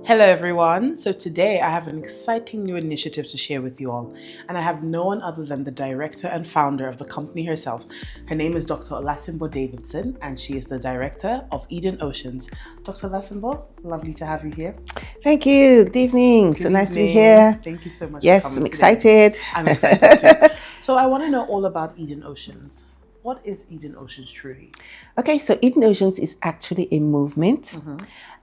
Hello, everyone. So, today I have an exciting new initiative to share with you all. And I have no one other than the director and founder of the company herself. Her name is Dr. Olasimbo Davidson, and she is the director of Eden Oceans. Dr. Olasimbo, lovely to have you here. Thank you. Good evening. Good So nice to be evening. here. Thank you so much for Yes, coming I'm today. excited. I'm excited too. So, I want to know all about Eden Oceans. What is Eden Oceans truly? Okay, so Eden Oceans is actually a movement.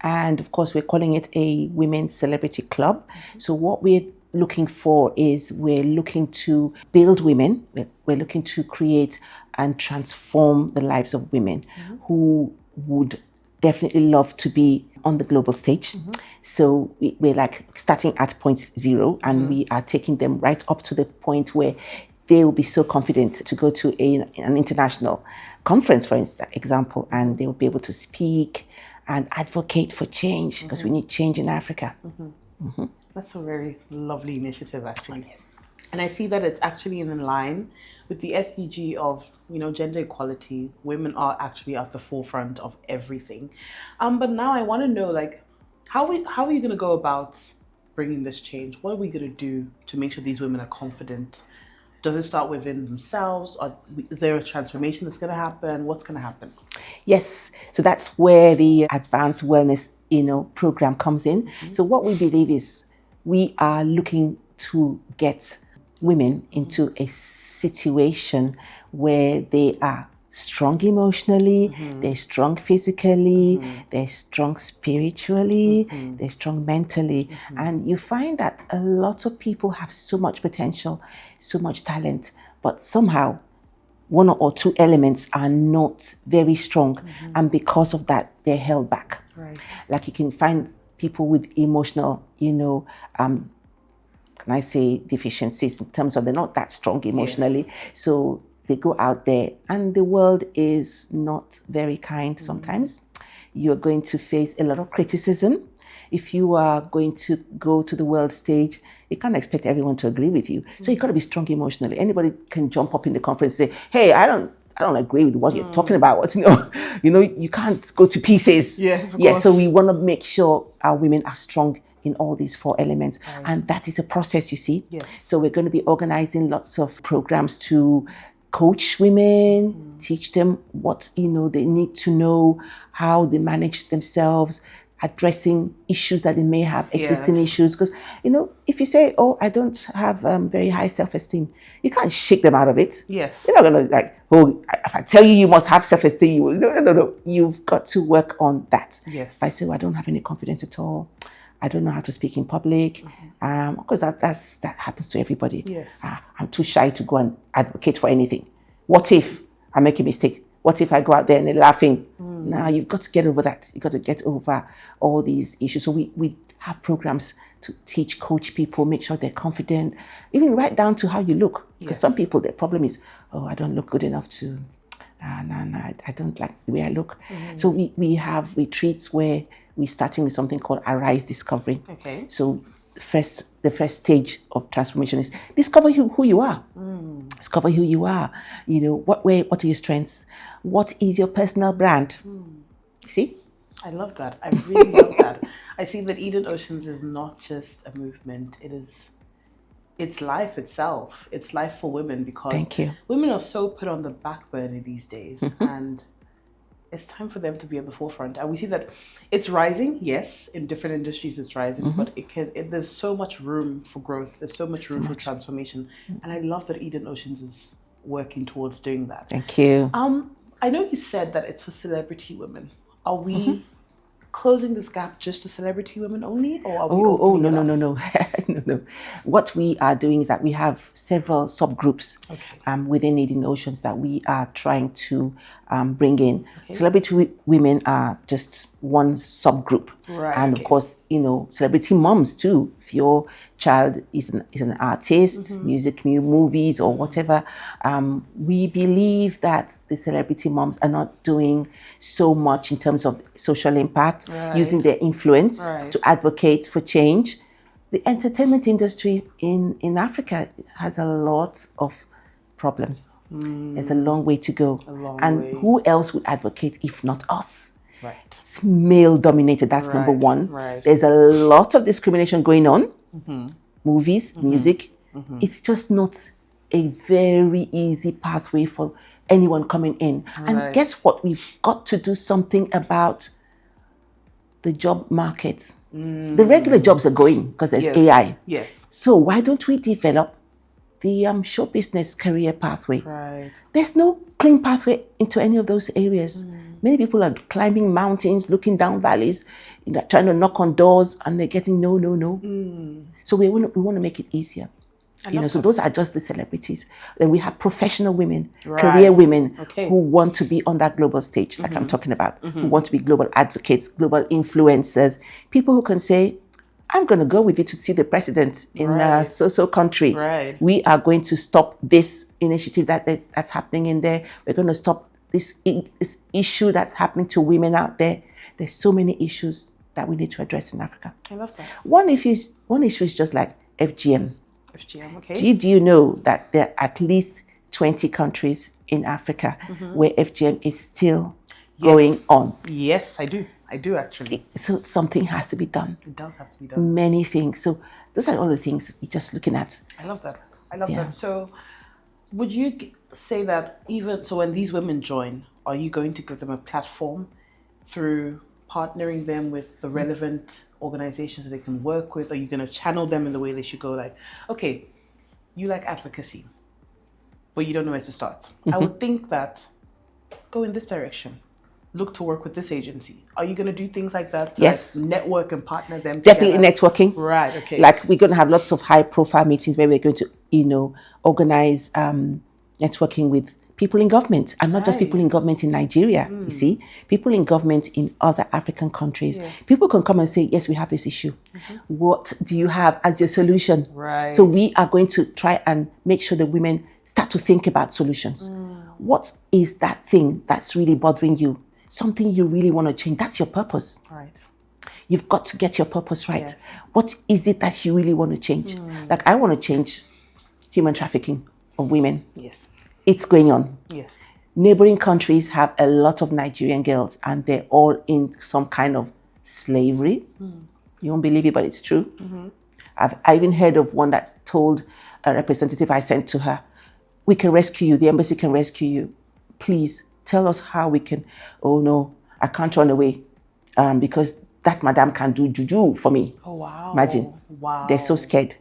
And of course, we're calling it a women's celebrity club. So, what we're looking for is we're looking to build women, we're looking to create and transform the lives of women who would definitely love to be on the global stage. So we're like starting at point zero and we are taking them right up to the point where they will be so confident to go to an international conference, for example, and they will be able to speak and advocate for change because we need change in Africa. That's a very lovely initiative, actually. Yes. And I see that it's actually in line with the SDG of, gender equality. Women are actually at the forefront of everything. But now I want to know, like, how are you going to go about bringing this change? What are we going to do to make sure these women are confident? Does it start within themselves, or is there a transformation that's going to happen? What's going to happen? Yes, so that's where the advanced wellness, program comes in. So what we believe is we are looking to get women into a situation where they are strong emotionally, they're strong physically, they're strong spiritually, they're strong mentally. And you find that a lot of people have so much potential, so much talent, but somehow one or two elements are not very strong, and because of that they're held back. Right. Like you can find people with emotional, can I say, deficiencies in terms of they're not that strong emotionally. So they go out there and the world is not very kind sometimes. You're going to face a lot of criticism. If you are going to go to the world stage, you can't expect everyone to agree with you. So you got to be strong emotionally. Anybody can jump up in the conference and say, "Hey, I don't agree with what you're talking about." You can't go to pieces. Yes, of Yeah. course. So we want to make sure our women are strong in all these four elements, and that is a process. You see. Yes. So we're going to be organizing lots of programs to coach women, teach them what they need to know, how they manage themselves, addressing issues that they may have, existing Yes. issues. Because if you say, "Oh, I don't have very high self-esteem," you can't shake them out of it. Yes. You're not gonna like, "Oh, if I tell you you must have self-esteem," no. You've got to work on that. Yes. If I say, "Well, I don't have any confidence at all, I don't know how to speak in public," of course that happens to everybody. Yes. I'm too shy to go and advocate for anything. What if I make a mistake? What if I go out there and they're laughing? Now you've got to get over that. You've got to get over all these issues. So we have programs to teach, coach people, make sure they're confident, even right down to how you look. Because some people, their problem is, "Oh, I don't look good enough to, no, I don't like the way I look." So we have retreats where we're starting with something called Arise Discovery. Okay. So the first stage of transformation is discover who you are. Discover who you are. What are your strengths? What is your personal brand? See? I love that. I really love that. I see that Eden Oceans is not just a movement. It's life itself. It's life for women because Thank you. women are so put on the back burner these days, and it's time for them to be at the forefront. And we see that it's rising. Yes, in different industries it's rising, but there's so much room for growth. There's so much room for transformation, and I love that Eden Oceans is working towards doing that. Thank you. I know you said that it's for celebrity women. Are we closing this gap just to celebrity women only, or are we Oh, opening no, it no, up? no, no, no. What we are doing is that we have several subgroups within Eden Oceans that we are trying to bring in. Celebrity women are just one subgroup. Right, And okay. of course, celebrity moms too. If your child is an artist, music, movies, or whatever, we believe that the celebrity moms are not doing so much in terms of social impact, using their influence to advocate for change. The entertainment industry in Africa has a lot of problems. There's a long way to go. long And way. who else would advocate if not us? Right. It's male dominated. That's number Right, one. right. There's a lot of discrimination going on. Movies, music. It's just not a very easy pathway for anyone coming in. And Right. guess what? We've got to do something about the job market. The regular jobs are going because there's Yes. AI. Yes. So why don't we develop the show business career pathway? Right. There's no clean pathway into any of those areas. Many people are climbing mountains, looking down valleys, trying to knock on doors, and they're getting no. So we want to make it easier. So those are just the celebrities. Then we have professional women, career women Okay. who want to be on that global stage, like I'm talking about, who want to be global advocates, global influencers, people who can say, I'm going to go with you to see the president in Right. so country. Right. We are going to stop this initiative that's happening in there. We're going to stop this issue that's happening to women out there. There's so many issues that we need to address in Africa. I love that. One issue is just like FGM. FGM. Okay. Do you know that there are at least 20 countries in Africa where FGM is still going on? Yes, I do. I do actually. So something has to be done. It does have to be done. Many things. So those are all the things we're just looking at. I love that. I love Yeah. that. So, would you say that even so, when these women join, are you going to give them a platform through partnering them with the relevant organizations that they can work with? Are you going to channel them in the way they should go? Like, okay, you like advocacy, but you don't know where to start. I would think that go in this direction. Look to work with this agency. Are you going to do things like that? To Yes. like network and partner them Definitely together? networking. Right. Okay. Like we're going to have lots of high profile meetings where we're going to, organize networking with people in government, and not just people in government in Nigeria, you see, people in government in other African countries. Yes. People can come and say, yes, we have this issue. What do you have as your solution? Right. So we are going to try and make sure that women start to think about solutions. What is that thing that's really bothering you? Something you really want to change. That's your purpose. Right. You've got to get your purpose right. Yes. What is it that you really want to change? Like I want to change human trafficking of women. Yes. It's going on. Yes. Neighboring countries have a lot of Nigerian girls and they're all in some kind of slavery. You won't believe it, but it's true. I even heard of one that's told a representative I sent to her, we can rescue you, the embassy can rescue you. Please tell us how we can. Oh no, I can't run away because that madam can do juju for me. Oh wow. Imagine. Wow. They're so scared.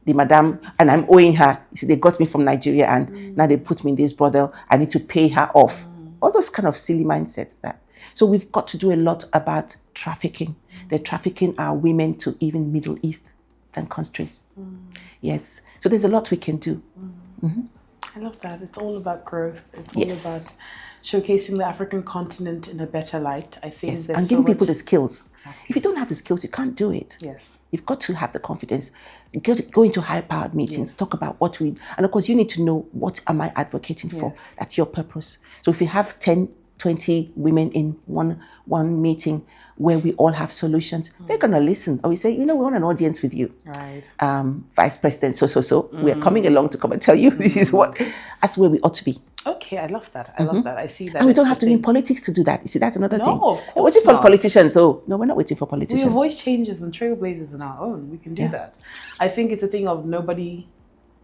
The madam, and I'm owing her. You see, they got me from Nigeria and now they put me in this brothel. I need to pay her off. All those kind of silly mindsets that. So we've got to do a lot about trafficking. They're trafficking our women to even Middle Eastern countries. Yes. So there's a lot we can do. I love that. It's all about growth. It's all Yes. about showcasing the African continent in a better light. I think Yes. there's And so giving people much- the skills. Exactly. If you don't have the skills, you can't do it. Yes. You've got to have the confidence. Go into high-powered meetings, Yes. talk about what we... And of course, you need to know, what am I advocating for? Yes. That's your purpose. So if you have 10, 20 women in one meeting where we all have solutions, they're going to listen. Or we say, we want an audience with you. Right. Vice President, so. We are coming along to come and tell you this is what... That's where we ought to be. Okay, I love that. I love that. I see that. And we don't it's have a to be in thing. politics to do that. You see, that's another No, thing. of We're waiting course for not. politicians. Oh, no, we're not waiting for We politicians. are voice changes and trailblazers on our own. We can do that. I think it's a thing of nobody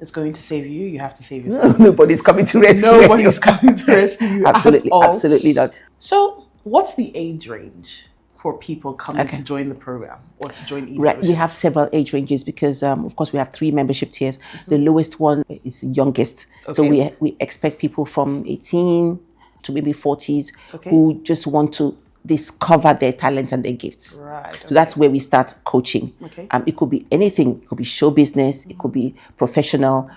is going to save you. You have to save yourself. Nobody's coming to rescue Nobody's you. coming to rescue you. Absolutely, at all. absolutely not. So, what's the age range for people coming Okay. to join the program or to join Right, we have several age ranges because, of course, we have 3 membership tiers. The lowest one is youngest. So Okay. we expect people from 18 to maybe 40s Okay. who just want to discover their talents and their gifts. Right. So that's where we start coaching. Okay. It could be anything. It could be show business. It could be professional,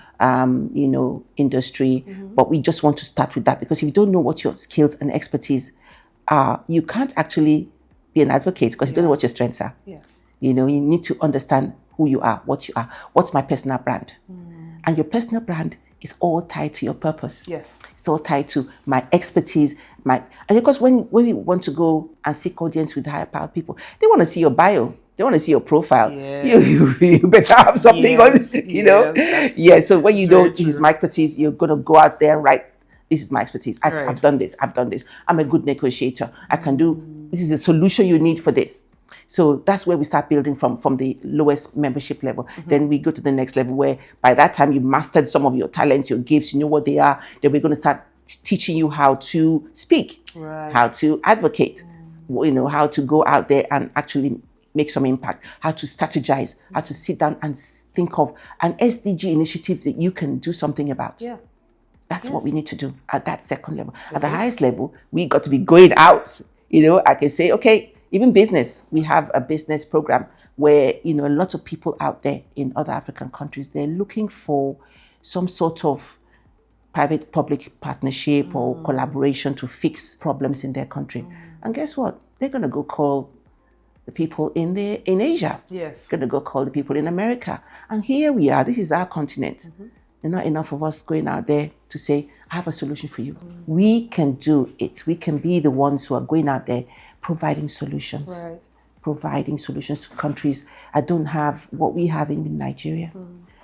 industry. But we just want to start with that because if you don't know what your skills and expertise are, you can't actually be an advocate because you don't know what your strengths are. Yes. You need to understand who you are, what you are. What's my personal brand? And your personal brand is all tied to your purpose. Yes. It's all tied to my expertise. And because when we want to go and seek audience with higher powered people, they want to see your bio. They want to see your profile. Yes. You better have something Yes. on, you know. Yes, that's Yeah, so when you It's very know this is true. my expertise, you're going to go out there and write, this is my expertise. Right. I've done this. I'm a good negotiator. I can do This is a solution you need for this. So that's where we start building from the lowest membership level. Then we go to the next level where by that time you've mastered some of your talents, your gifts, you know what they are. Then we're going to start teaching you how to speak, how to advocate, how to go out there and actually make some impact, how to strategize, how to sit down and think of an SDG initiative that you can do something about. Yeah. That's what we need to do at that second level. At the highest level, we got to be going out. I can say, okay, even business, we have a business program where, a lot of people out there in other African countries, they're looking for some sort of private-public partnership or collaboration to fix problems in their country. And guess what? They're going to go call the people in Asia. Yes. Going to go call the people in America. And here we are. This is our continent. There's not enough of us going out there to say, I have a solution for you. We can do it. We can be the ones who are going out there providing solutions. Right. Providing solutions to countries that don't have what we have in Nigeria.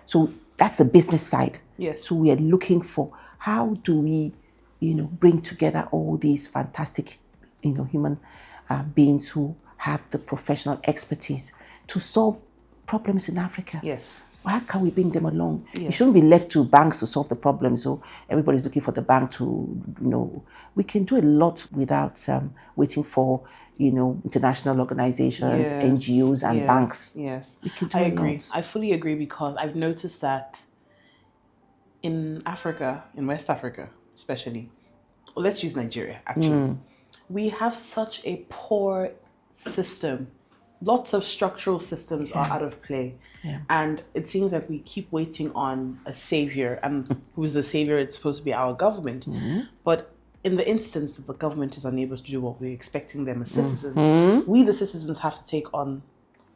So that's the business side. Yes. So we are looking for how do we, bring together all these fantastic, human beings who have the professional expertise to solve problems in Africa. Yes. How can we bring them along? Yes. It shouldn't be left to banks to solve the problem. So everybody's looking for the bank to, we can do a lot without waiting for, international organizations, NGOs and banks. Yes, We can do I a agree. lot. I fully agree because I've noticed that in Africa, in West Africa especially, let's use Nigeria actually, we have such a poor system. Lots of structural systems are out of play. Yeah. And it seems like we keep waiting on a savior. And who's the savior? It's supposed to be our government. But in the instance that the government is unable to do what we're expecting them as citizens, we the citizens have to take on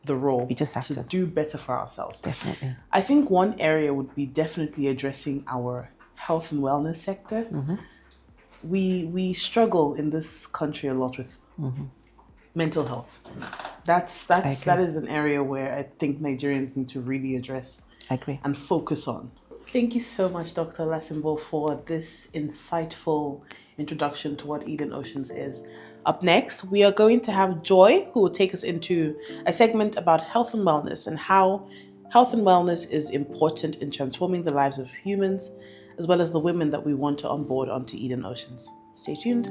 the role We just have to. do better for ourselves. Definitely. I think one area would be definitely addressing our health and wellness sector. We struggle in this country a lot with mental health. That is an area where I think Nigerians need to really address I agree. and focus on. Thank you so much, Dr. Lassimbo, for this insightful introduction to what Eden Oceans is. Up next, we are going to have Joy, who will take us into a segment about health and wellness and how health and wellness is important in transforming the lives of humans, as well as the women that we want to onboard onto Eden Oceans. Stay tuned.